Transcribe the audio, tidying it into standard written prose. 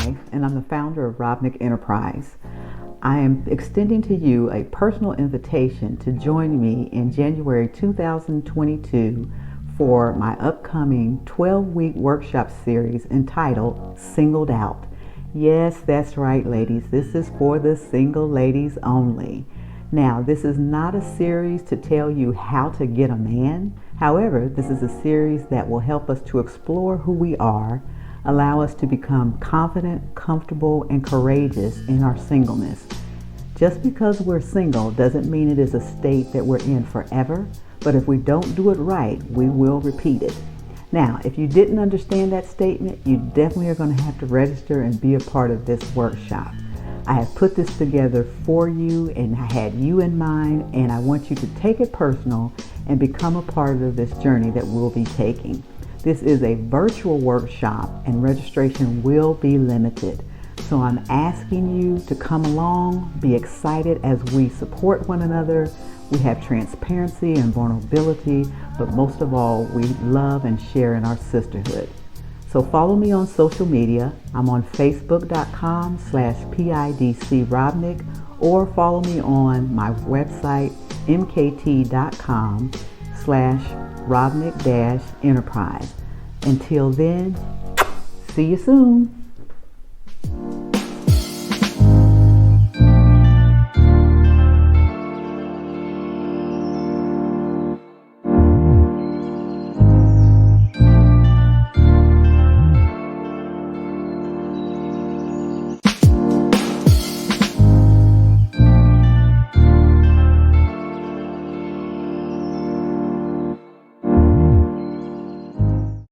wife, and I'm the founder of Robnick Enterprise. I am extending to you a personal invitation to join me in January 2022 for my upcoming 12-week workshop series entitled Singled Out. Yes, that's right, ladies. This is for the single ladies only. Now, this is not a series to tell you how to get a man. However, this is a series that will help us to explore who we are, allow us to become confident, comfortable, and courageous in our singleness. Just because we're single doesn't mean it is a state that we're in forever, but if we don't do it right, we will repeat it. Now, if you didn't understand that statement, you definitely are going to have to register and be a part of this workshop. I have put this together for you, and I had you in mind, and I want you to take it personal and become a part of this journey that we'll be taking. This is a virtual workshop, and registration will be limited. So I'm asking you to come along, be excited as we support one another. We have transparency and vulnerability, but most of all, we love and share in our sisterhood. So follow me on social media. I'm on facebook.com/PIDCRobnick, or follow me on my website, mkt.com/Robnick-Enterprise. Until then, see you soon.